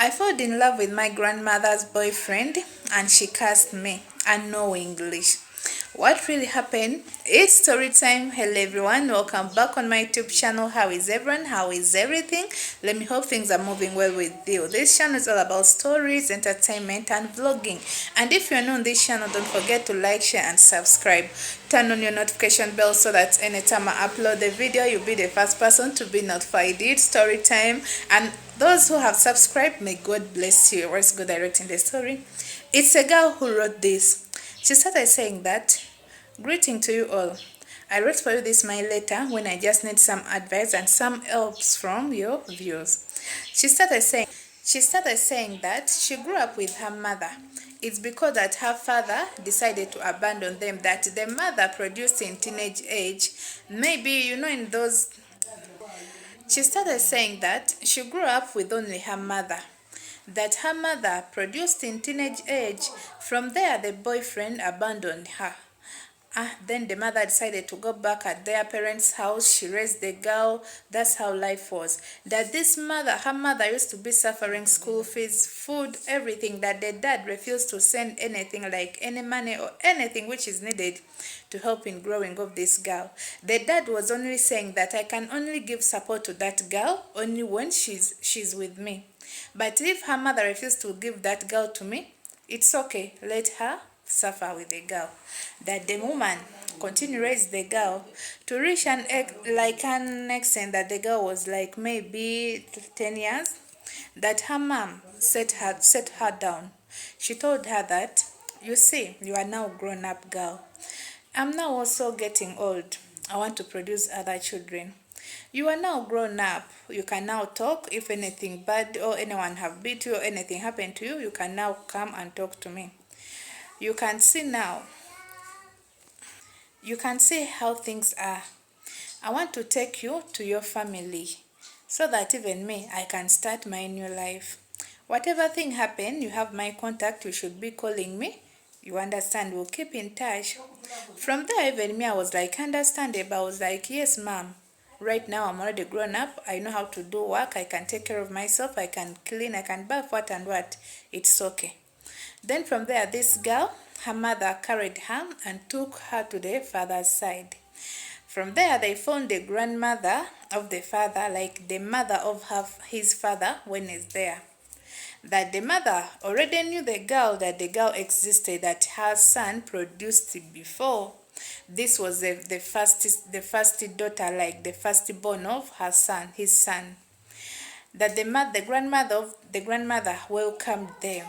I fell in love with my grandmother's boyfriend and she cursed me unknowingly. What really happened? It's story time. Hello everyone, welcome back on my YouTube channel. How is everyone? How is everything? Let me hope things are moving well with you. This channel is all about stories, entertainment and vlogging. And if you're new on this channel, don't forget to like, share and subscribe. Turn on your notification bell so that anytime I upload a video, you'll be the first person to be notified. It's story time. And those who have subscribed, may God bless you. Let's go direct in the story. It's a girl who wrote this. She started saying that, greeting to you all. I wrote for you this my letter when I just need some advice and some helps from your views. She started saying that she grew up with her mother. It's because that her father decided to abandon them that the mother produced in teenage age. Maybe, in those. She started saying that she grew up with only her mother, that her mother produced in teenage age. From there, the boyfriend abandoned her. Then the mother decided to go back at their parents' house. She raised the girl. That's how life was. That her mother used to be suffering school fees, food, everything. That the dad refused to send anything like any money or anything which is needed to help in growing of this girl. The dad was only saying that I can only give support to that girl only when she's with me. But if her mother refused to give that girl to me, it's okay. Let her suffer with the girl. That the woman continue raise the girl to reach an extent that the girl was like maybe 10 years. That her mom set her down. She told her that, you see, you are now grown up girl. I'm now also getting old. I want to produce other children. You are now grown up. You can now talk. If anything bad or anyone have beat you or anything happened to you, you can now come and talk to me. You can see now. You can see how things are. I want to take you to your family so that even me, I can start my new life. Whatever thing happen, you have my contact. You should be calling me. You understand? We'll keep in touch. From there, even me, I was like, understandable. I was like, yes, mom. Right now, I'm already grown up. I know how to do work. I can take care of myself. I can clean. I can bath what and what. It's okay. Then from there, this girl, her mother carried her and took her to the father's side. From there, they found the grandmother of the father, like the mother of his father when he's there. That the mother already knew the girl, that the girl existed, that her son produced before. This was the first daughter, like the firstborn of her son, his son. That the grandmother welcomed them.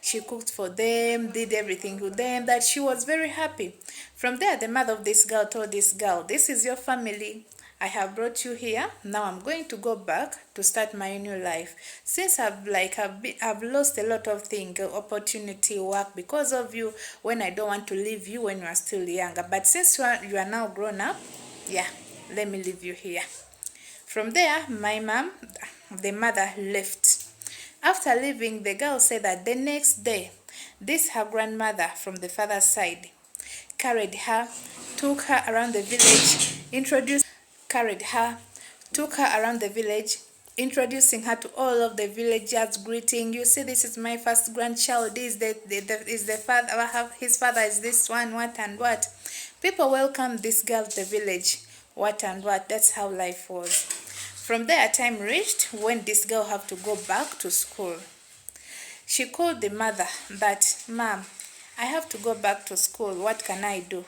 She cooked for them, did everything with them, that she was very happy. From there, the mother of this girl told this girl, this is your family. I have brought you here. Now I'm going to go back to start my new life. Since I've lost a lot of things, opportunity, work because of you, when I don't want to leave you when you are still younger. But since you are now grown up, yeah, let me leave you here. From there, my mom, the mother, left. After leaving, the girl said that the next day, this her grandmother from the father's side carried her, took her around the village, took her around the village, introducing her to all of the villagers, greeting, you see, this is my first grandchild, is the father, his father is this one, what and what. People welcomed this girl to the village, what and what. That's how life was. From there, time reached when this girl had to go back to school. She called the mother that, Mom, I have to go back to school. What can I do?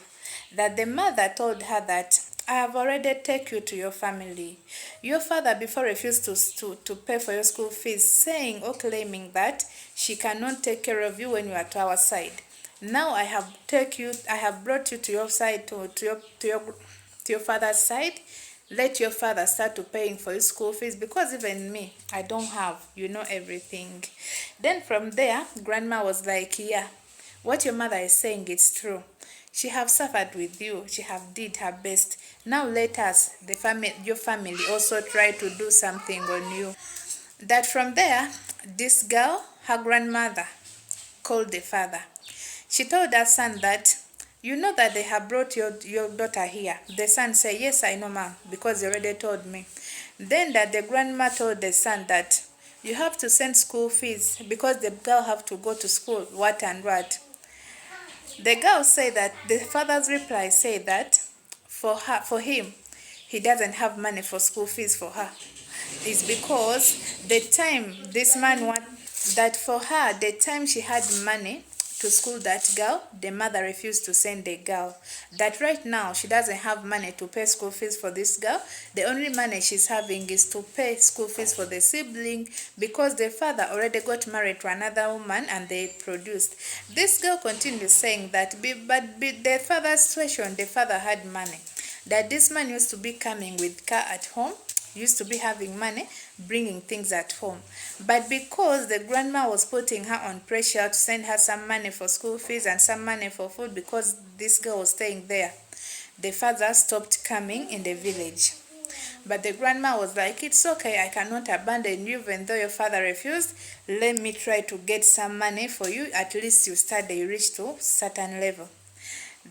That the mother told her that, I have already taken you to your family. Your father before refused to pay for your school fees, saying or claiming that she cannot take care of you when you are to our side. Now I have brought you to your side, to your father's side. Let your father start to paying for his school fees, because even me, I don't have, everything. Then from there, grandma was like, yeah, what your mother is saying is true. She have suffered with you. She have did her best. Now let us, your family, also try to do something on you. That from there, this girl, her grandmother, called the father. She told her son that, you know that they have brought your daughter here. The son said, yes, I know, ma'am, because you already told me. Then that the grandma told the son that, You have to send school fees because the girl have to go to school, what and what. The girl said that the father's reply said that for him, he doesn't have money for school fees for her. It's because the time this man want that for her, the time she had money to school that girl, the mother refused to send the girl. That right now she doesn't have money to pay school fees for this girl. The only money she's having is to pay school fees for the sibling because the father already got married to another woman and they produced. This girl continues saying that but the father's situation, the father had money. That this man used to be coming with car at home, used to be having money, bringing things at home. But because the grandma was putting her on pressure to send her some money for school fees and some money for food because this girl was staying there, the father stopped coming in the village. But the grandma was like, it's okay, I cannot abandon you even though your father refused. Let me try to get some money for you. At least you study, you reach to certain level.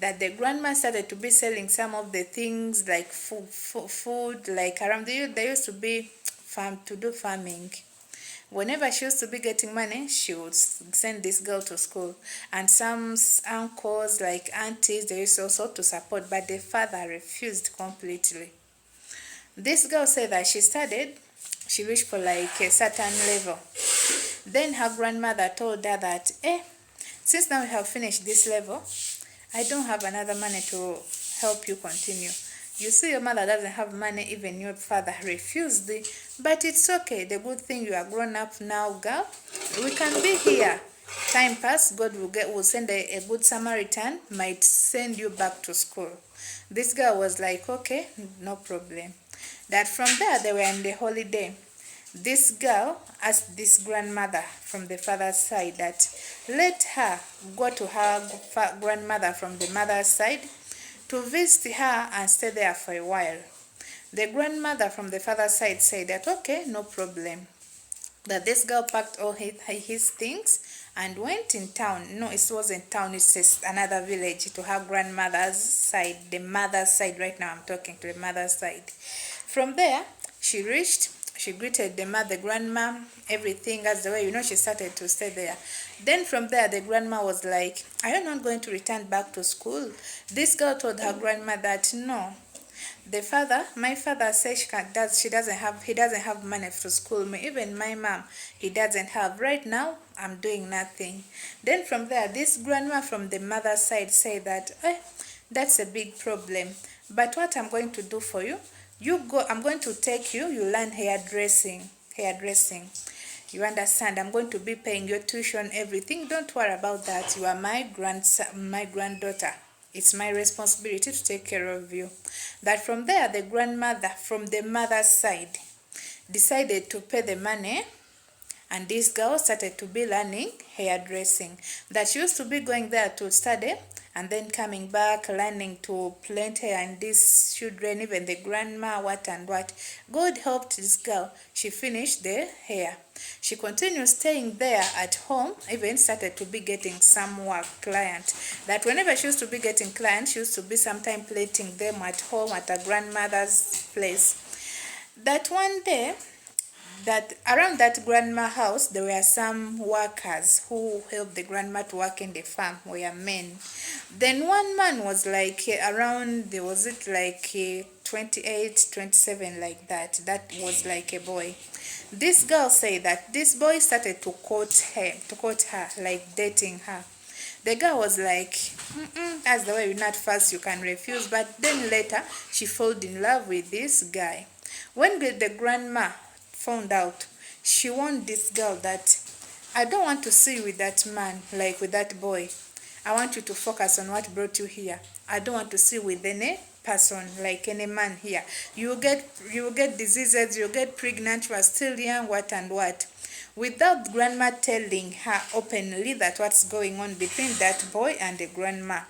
That the grandma started to be selling some of the things like food like around they used to be farming. Whenever she used to be getting money, she would send this girl to school. And some uncles, like aunties, they used also to support, but the father refused completely. This girl said that she studied, she reached for like a certain level. Then her grandmother told her that, since now you have finished this level, I don't have another money to help you continue. You see, your mother doesn't have money, even your father refused it. But it's okay. The good thing you are grown up now, girl. We can be here. Time pass, God will send a good Samaritan, might send you back to school. This girl was like, okay, no problem. That from there, they were in the holiday. This girl asked this grandmother from the father's side that let her go to her grandmother from the mother's side to visit her and stay there for a while. The grandmother from the father's side said that okay, no problem. That this girl packed all his things and went in town. No, it wasn't town, it's just another village to her grandmother's side, the mother's side. Right now I'm talking to the mother's side. From there, she reached. She greeted the mother, the grandma, everything as the way, she started to stay there. Then from there, the grandma was like, are you not going to return back to school? This girl told her grandma that no. My father says he doesn't have money for school. Even my mom, he doesn't have. Right now, I'm doing nothing. Then from there, this grandma from the mother's side said that, that's a big problem. But what I'm going to do for you, I'm going to take you learn hairdressing. You understand? I'm going to be paying your tuition, everything. Don't worry about that. You are my granddaughter. It's my responsibility to take care of you. That from there, the grandmother from the mother's side decided to pay the money, and this girl started to be learning hairdressing. That she used to be going there to study, and then coming back, learning to plant hair, and these children, even the grandma, what and what. God helped this girl. She finished the hair. She continued staying there at home, even started to be getting some work, client. That whenever she used to be getting clients, she used to be sometimes plating them at home at her grandmother's place. That one day, that around that grandma house, there were some workers who helped the grandma to work in the farm, were men. Then one man was like around, there was it like 28, 27, like that. That was like a boy. This girl said that this boy started to court her, like dating her. The girl was like, that's the way you're not first, you can refuse. But then later, she fell in love with this guy. When the grandma found out, she warned this girl that I don't want to see you with that man, like with that boy. I want you to focus on what brought you here. I don't want to see you with any person, like any man here. You will get diseases, you'll get pregnant, you are still young, what and what. Without grandma telling her openly that what's going on between that boy and the grandma.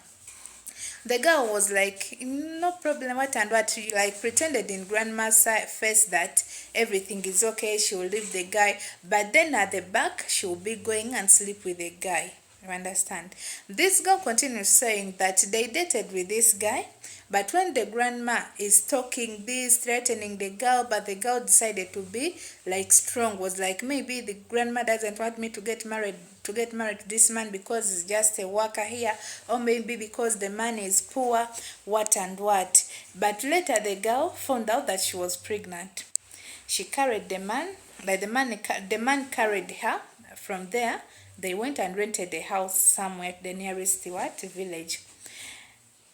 The girl was like, no problem, what and what. She like pretended in grandma's face that everything is okay, she will leave the guy. But then at the back, she will be going and sleep with the guy. You understand? This girl continues saying that they dated with this guy, But when the grandma is talking this, threatening the girl, but the girl decided to be like strong, was like, maybe the grandma doesn't want me to get married to this man because he's just a worker here, or maybe because the man is poor, what and what. But later the girl found out that she was pregnant. She carried the man, like the man carried her. From there, they went and rented a house somewhere at the nearest village.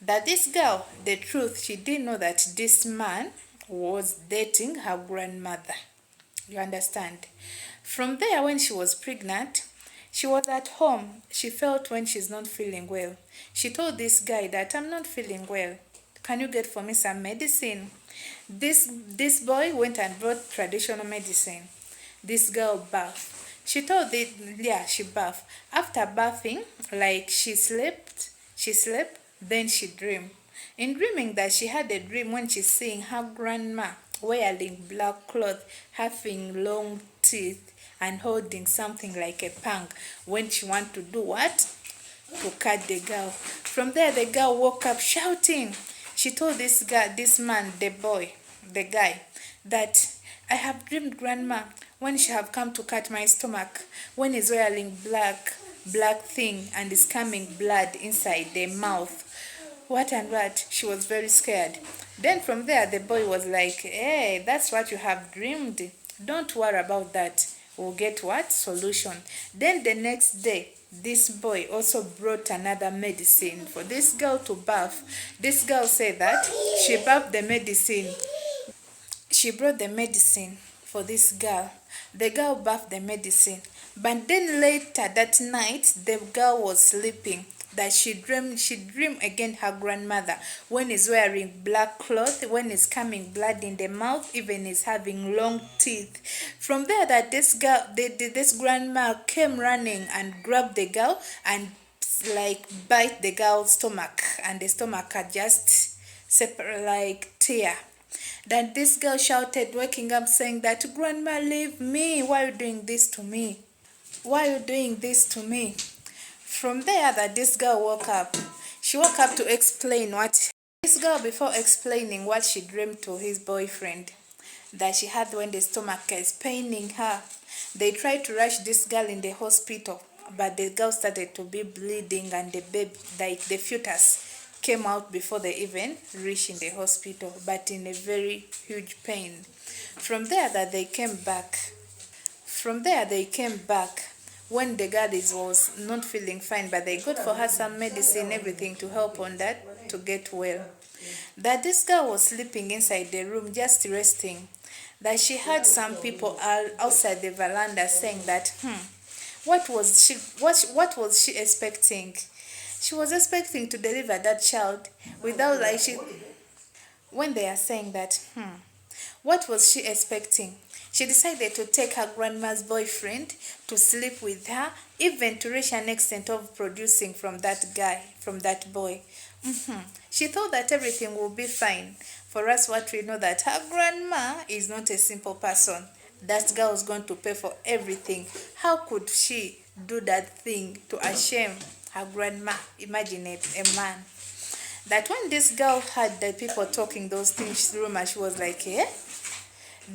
That this girl, the truth, she didn't know that this man was dating her grandmother. You understand? From there, when she was pregnant, she was at home. She felt when she's not feeling well. She told this guy that I'm not feeling well. Can you get for me some medicine? This boy went and brought traditional medicine. This girl bathed. She told it, yeah, she bathed. After bathing, like she slept, then she dreamed. In dreaming that she had a dream when she's seeing her grandma wearing black cloth, having long teeth, and holding something like a pang when she want to do what? To cut the girl. From there, the girl woke up shouting. She told this man, the guy, that I have dreamed grandma when she have come to cut my stomach, when he's wearing black thing and is coming blood inside the mouth. What and what? She was very scared. Then from there, the boy was like, hey, that's what you have dreamed. Don't worry about that. We'll get what? Solution. Then the next day, this boy also brought another medicine for this girl to bath. This girl said that she bathed the medicine. She brought the medicine for this girl. The girl bathed the medicine. But then later that night, the girl was sleeping. That she dreamed again her grandmother when he's wearing black cloth, when he's coming blood in the mouth, even is having long teeth. From there, that this grandma came running and grabbed the girl and like bite the girl's stomach, and the stomach had just separate like tear. Then this girl shouted, waking up, saying that, grandma, leave me. Why are you doing this to me? Why are you doing this to me? From there, that this girl woke up. She woke up to explain what this girl, before explaining what she dreamed to his boyfriend, that she had when the stomach is paining her. They tried to rush this girl in the hospital, but the girl started to be bleeding, and the baby, like the fetus, came out before they even reached in the hospital, but in a very huge pain. From there, that they came back. When the girl was not feeling fine, but they got for her some medicine, everything to help on that to get well. That this girl was sleeping inside the room, just resting. That she had some people outside the veranda saying that, what was she expecting? She was expecting to deliver that child without when they are saying that, what was she expecting? She decided to take her grandma's boyfriend to sleep with her, even to reach an extent of producing from that guy, from that boy. She thought that everything will be fine. For us, what we know, that her grandma is not a simple person. That girl was going to pay for everything. How could she do that thing to shame her grandma? Imagine it, a man. That when this girl heard the people talking those things through her, she was like,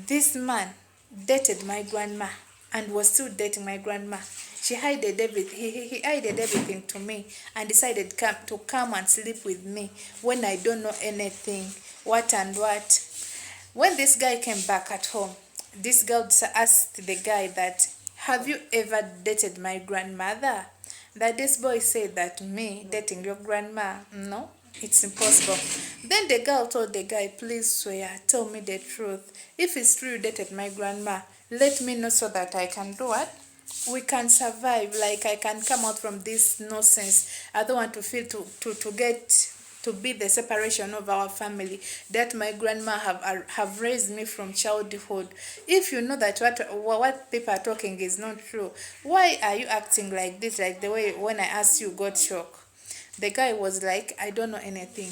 this man dated my grandma and was still dating my grandma. She hided everything. He hided everything to me and decided to come and sleep with me when I don't know anything. What and what? When this guy came back at home, this girl asked the guy that, have you ever dated my grandmother? That this boy said that, me dating your grandma? No, it's impossible. Then the girl told the guy, please swear, tell me the truth. If it's true you dated my grandma, let me know so that I can do what? We can survive, like I can come out from this nonsense. I don't want to feel to be the separation of our family, that my grandma have raised me from childhood. If you know that what people are talking is not true, why are you acting like this, like the way when I asked you got shocked? The guy was like, I don't know anything.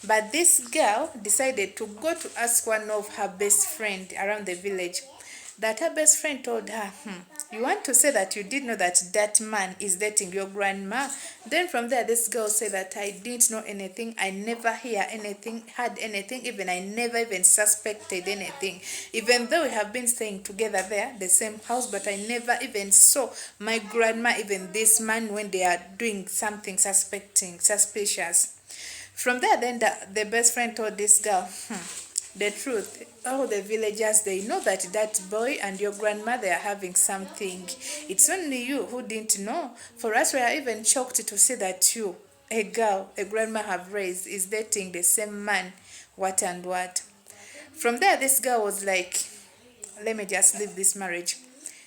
But this girl decided to go to ask one of her best friend around the village. that her best friend told her, you want to say that you did know that that man is dating your grandma? Then from there, this girl said that I didn't know anything. I never hear anything, heard anything, even I never even suspected anything. Even though we have been staying together there, the same house, but I never even saw my grandma, even this man, when they are doing something suspicious. From there, then the best friend told this girl, the truth. All the villagers, they know that that boy and your grandmother are having something. It's only you who didn't know. For us, we are even shocked to see that you, a girl, a grandma have raised, is dating the same man, what and what. From there, this girl was like, let me just leave this marriage.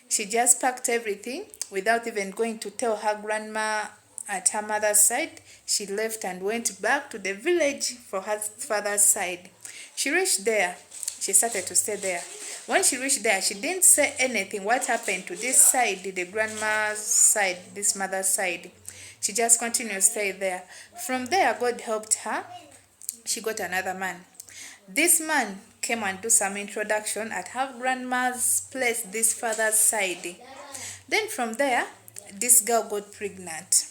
She just packed everything without even going to tell her grandma at her mother's side. She left and went back to the village for her father's side. She reached there. She started to stay there. When she reached there, she didn't say anything. What happened to this side, the grandma's side, this mother's side? She just continued to stay there. From there, God helped her. She got another man. This man came and do some introduction at her grandma's place, this father's side. Then from there, this girl got pregnant.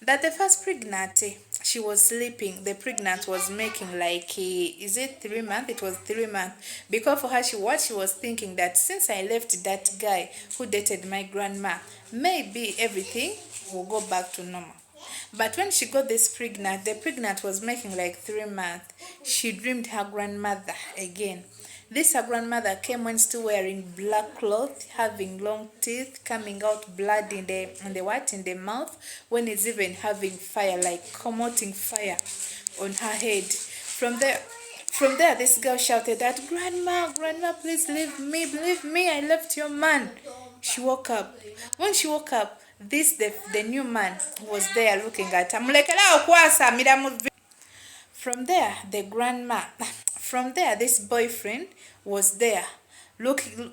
That the first pregnancy, she was sleeping. The pregnant was making like, is it 3 months? It was 3 months. Because for her, what she was thinking that since I left that guy who dated my grandma, maybe everything will go back to normal. But when she got this pregnant, the pregnant was making like 3 months. She dreamed her grandmother again. This her grandmother came when still wearing black clothes, having long teeth, coming out blood in the mouth, when it's even having fire, like commoting fire on her head. From there, this girl shouted that, Grandma, please leave me, I left your man. She woke up. When she woke up, the new man was there looking at her. From there, this boyfriend was there looking.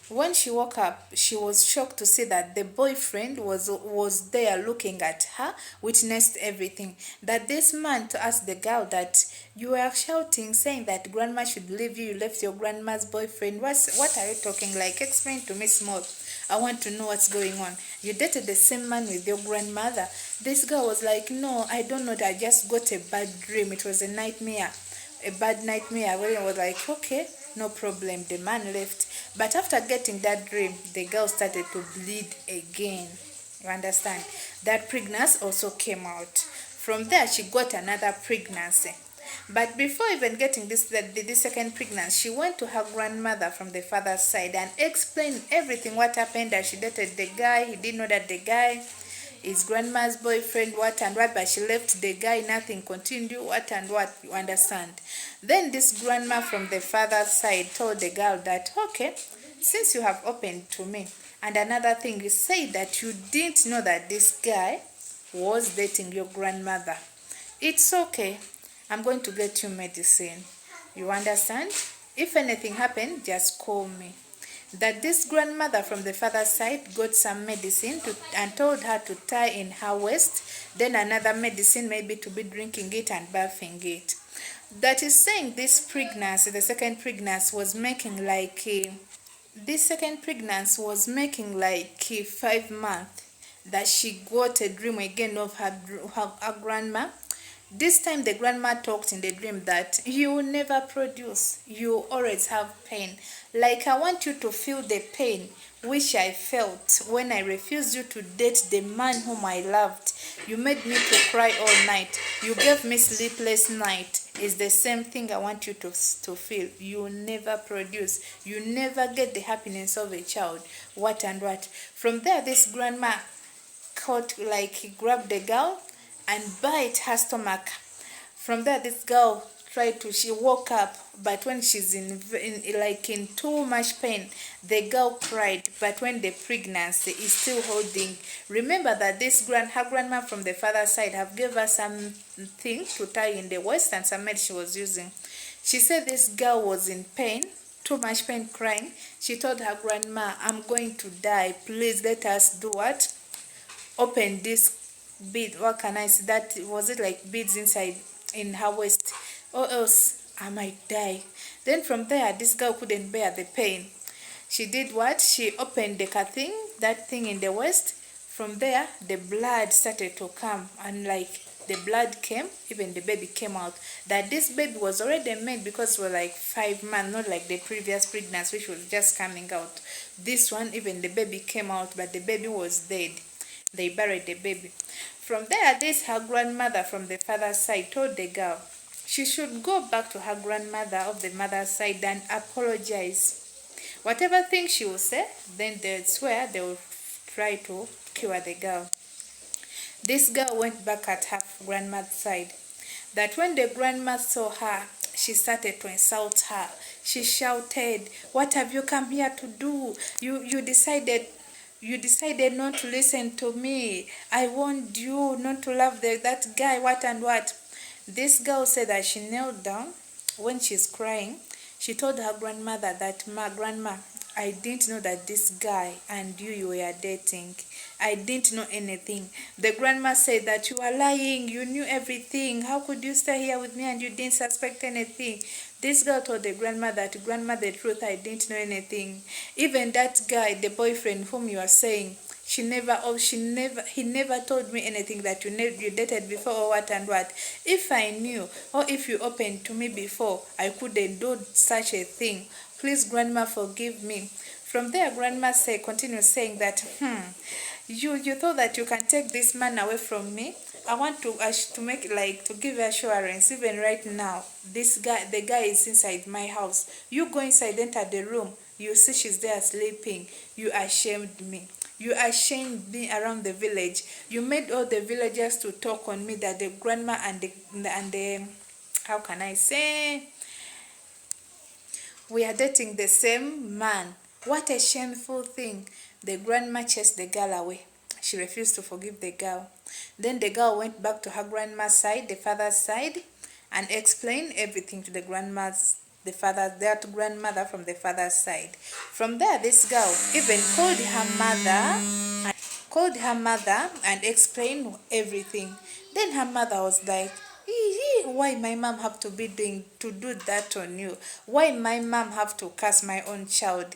When she woke up, she was shocked to see that the boyfriend was there looking at her, witnessed everything. That this man to ask the girl that you were shouting, saying that grandma should leave you, you left your grandma's boyfriend. What are you talking like? Explain to me small. I want to know what's going on. You dated the same man with your grandmother. This girl was like, no, I don't know. I just got a bad dream. It was a nightmare. A bad nightmare. Well, I was like, okay, no problem. The man left. But after getting that dream, the girl started to bleed again. You understand? That pregnancy also came out. From there, she got another pregnancy. But before even getting this second pregnancy, she went to her grandmother from the father's side and explained everything, what happened, that she dated the guy. He didn't know that the guy is grandma's boyfriend, what and what, but she left the guy, nothing continued, what and what, you understand. Then this grandma from the father's side told the girl that, okay, since you have opened to me, and another thing, you say that you didn't know that this guy was dating your grandmother. It's okay. I'm going to get you medicine. You understand? If anything happened, just call me. That this grandmother from the father's side got some medicine and told her to tie in her waist, then another medicine maybe to be drinking it and bathing it. That is saying this pregnancy, the second pregnancy was making like 5 months, that she got a dream again of her grandma. This time the grandma talked in the dream that you will never produce, you always have pain. Like I want you to feel the pain which I felt when I refused you to date the man whom I loved. You made me to cry all night. You gave me sleepless night. It's the same thing I want you to feel. You will never produce. You never get the happiness of a child. What and what. From there, this grandma grabbed the girl and bite her stomach. From there, this girl she woke up, but when she's in too much pain, the girl cried. But when the pregnancy is still holding, remember that her grandma from the father's side have gave her something to tie in the waist and some medicine she was using. She said this girl was in pain, too much pain, crying. She told her grandma, I'm going to die. Please let us do what? Open this bead. What can I say? That was it, like beads inside in her waist, or else I might die. Then from there, this girl couldn't bear the pain. She did what? She opened the thing, that thing in the waist. From there, the blood started to come, and like the blood came, even the baby came out. That this baby was already made because we're like 5 months, not like the previous pregnancy, which was just coming out. This one, even the baby came out, but the baby was dead. They buried the baby. From there, this her grandmother from the father's side told the girl she should go back to her grandmother of the mother's side and apologize. Whatever thing she will say, then they swear they will try to cure the girl. This girl went back at her grandma's side. That when the grandma saw her, she started to insult her. She shouted, "What have you come here to do? You decided not to listen to me. I warned you not to love that guy, what and what." This girl said that she knelt down when she's crying. She told her grandmother that, "Grandma, I didn't know that this guy and you were dating. I didn't know anything." The grandma said that, "You are lying. You knew everything. How could you stay here with me and you didn't suspect anything?" This girl told the grandma that, "Grandma, the truth, I didn't know anything. Even that guy, the boyfriend whom you are saying, he never told me anything that you dated before or what and what. If I knew, or if you opened to me before, I couldn't do such a thing. Please, Grandma, forgive me." From there, Grandma continued saying that, you thought that you can take this man away from me? I want to make to give assurance. Even right now, the guy is inside my house. You go inside, enter the room. You see she's there sleeping. You ashamed me. You ashamed me around the village. You made all the villagers to talk on me that the grandma and the how can I say, we are dating the same man. What a shameful thing." The grandma chased the girl away. She refused to forgive the girl. Then the girl went back to her grandma's side, the father's side, and explained everything to that grandmother from the father's side. From there, this girl even called her mother and explained everything. Then her mother was like, "Why my mom have to do that on you? Why my mom have to curse my own child?"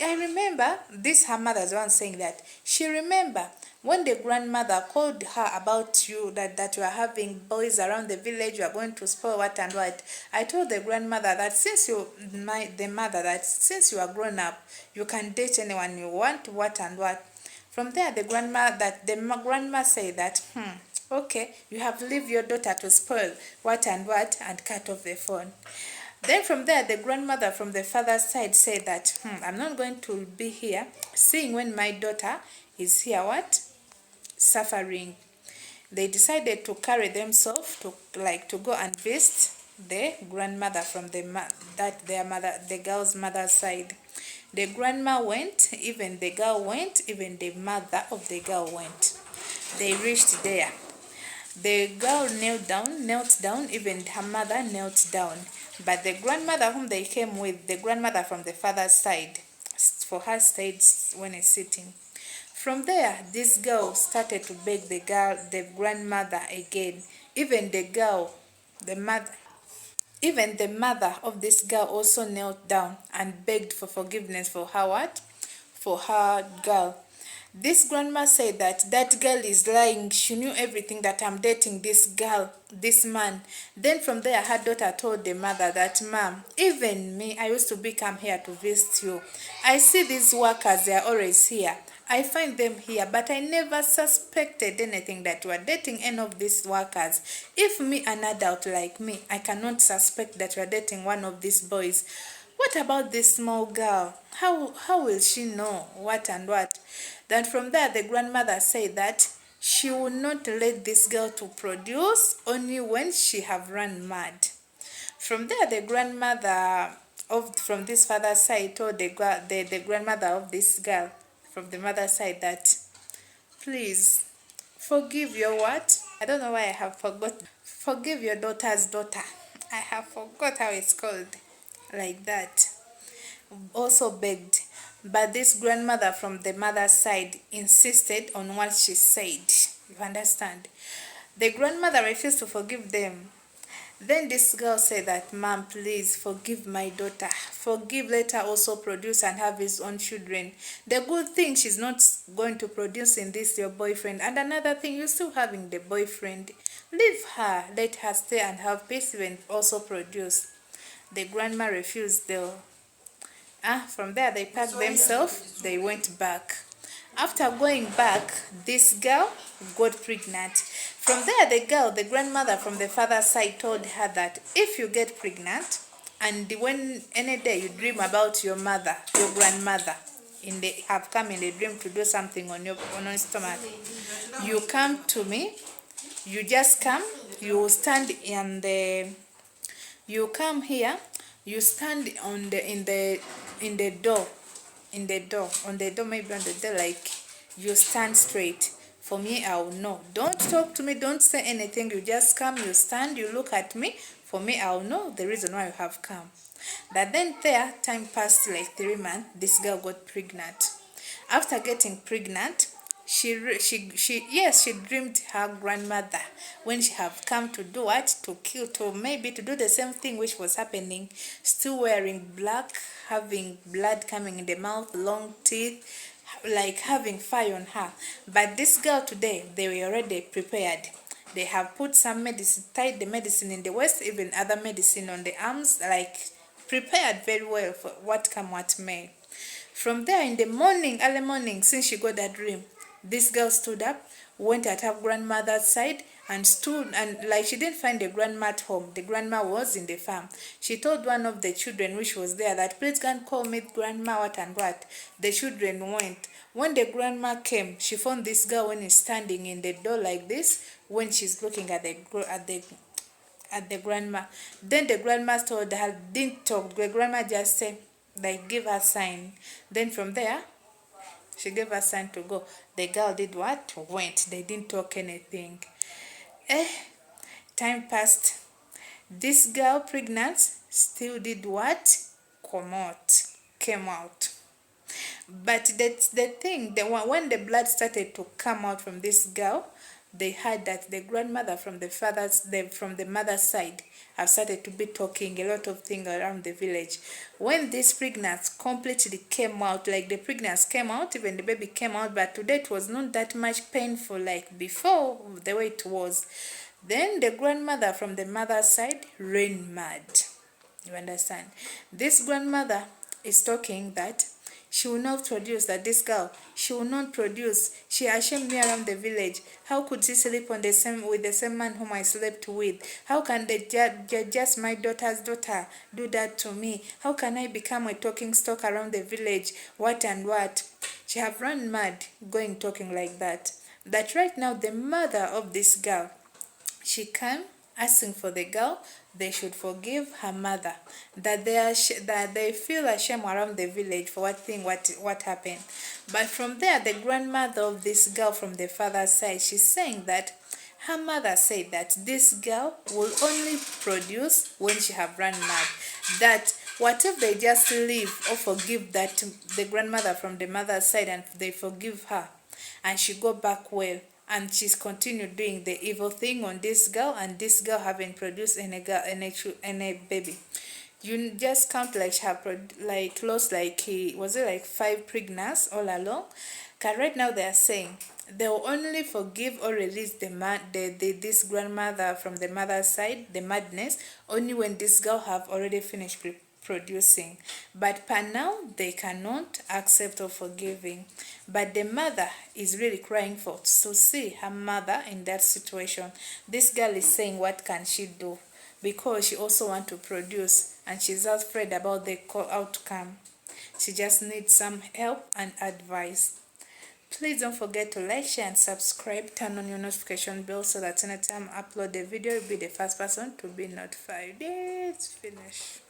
I remember this her mother's one saying that she remember when the grandmother called her about you, that you are having boys around the village, you are going to spoil what and what. I told the grandmother that since you are grown up, you can date anyone you want, what and what. From there, the grandma said that, "Okay, you have leave your daughter to spoil what and what," and cut off the phone. Then from there, the grandmother from the father's side said that, "I'm not going to be here, seeing when my daughter is here, suffering." They decided to carry themselves to go and visit the grandmother from the girl's mother's side. The grandma went, even the girl went, even the mother of the girl went. They reached there. The girl knelt down, even her mother knelt down. But the grandmother whom they came with, the grandmother from the father's side, for her stayed when it's sitting. From there, this girl started to beg the grandmother again. Even the mother of this girl also knelt down and begged for forgiveness for her girl. This grandma said that girl is lying. She knew everything, that I'm dating this man. Then from there, her daughter told the mother that, "Mom, even me, I used to come here to visit you. I see these workers, they are always here. I find them here, but I never suspected anything that you are dating any of these workers. If me, an adult like me, I cannot suspect that you are dating one of these boys. What about this small girl? How will she know what and what?" Then from there, the grandmother said that she will not let this girl to produce only when she have run mad. From there, the grandmother from this father's side told the grandmother of this girl from the mother's side that, "Please forgive your what? I don't know why I have forgot. Forgive your daughter's daughter." I have forgot how it's called. Like that. Also begged. But this grandmother from the mother's side insisted on what she said. You understand? The grandmother refused to forgive them. Then this girl said that, "Mom, please forgive my daughter. Forgive, let her also produce and have his own children. The good thing, she's not going to produce in this your boyfriend. And another thing, you're still having the boyfriend. Leave her, let her stay and have peace and also produce." The grandma refused though. From there they packed themselves, they went back. After going back, this girl got pregnant. From there, the grandmother from the father's side told her that if you get pregnant and when any day you dream about your mother, your grandmother, have come in the dream to do something on your stomach, you come to me, you just come, you stand you come here, you stand on the door, on the door, maybe on the door, like you stand straight. For me, I will know. Don't talk to me, don't say anything. You just come, you stand, you look at me. For me, I will know the reason why you have come. That then there, time passed like 3 months. This girl got pregnant. After getting pregnant, she dreamed her grandmother when she have come to do what, to kill, to maybe to do the same thing which was happening, still wearing black, having blood coming in the mouth, long teeth, like having fire on her. But this girl today, they were already prepared. They have put some medicine, tied the medicine in the waist, even other medicine on the arms, like prepared very well for what come what may. From there, in the morning, early morning, since she got that dream, this girl stood up, went at her grandmother's side, and stood, and like she didn't find the grandma at home. The grandma was in the farm. She told one of the children which was there that, "Please can call me grandma, what and what." The children went. When the grandma came, she found this girl when he's standing in the door like this, when she's looking at the grandma. Then the grandma told her, didn't talk. The grandma just said, like, give her sign. Then from there, she gave her sign to go. The girl did what? Went. They didn't talk anything. Time passed. This girl, pregnant, still did what? Came out. But that's the thing, when the blood started to come out from this girl, they heard that the grandmother from the mother's side have started to be talking a lot of things around the village. When this pregnancy completely came out, like the pregnancy came out, even the baby came out, but today it was not that much painful like before, the way it was. Then the grandmother from the mother's side ran mad. You understand? This grandmother is talking that she will not produce, that this girl, she will not produce. She ashamed me around the village. How could she sleep with the same man whom I slept with? How can just my daughter's daughter do that to me? How can I become a talking stock around the village? What and what? She have run mad going talking like that. That right now the mother of this girl, she came asking for the girl, they should forgive her mother, that they feel ashamed around the village for what happened. But from there, the grandmother of this girl from the father's side, she's saying that her mother said that this girl will only produce when she have run mad. That what if they just leave or forgive that the grandmother from the mother's side, and they forgive her and she go back well, and she's continued doing the evil thing on this girl, and this girl haven't produced any baby. You just count like she have lost like 5 pregnancies all along. Cause right now they are saying they will only forgive or release this grandmother from the mother's side, the madness, only when this girl have already finished producing. But per now, they cannot accept or forgiving. But the mother is really crying to see her mother in that situation. This girl is saying, what can she do? Because she also wants to produce, and she's afraid about the outcome. She just needs some help and advice. Please don't forget to like, share, and subscribe. Turn on your notification bell so that anytime I upload a video, you'll be the first person to be notified. It's finished.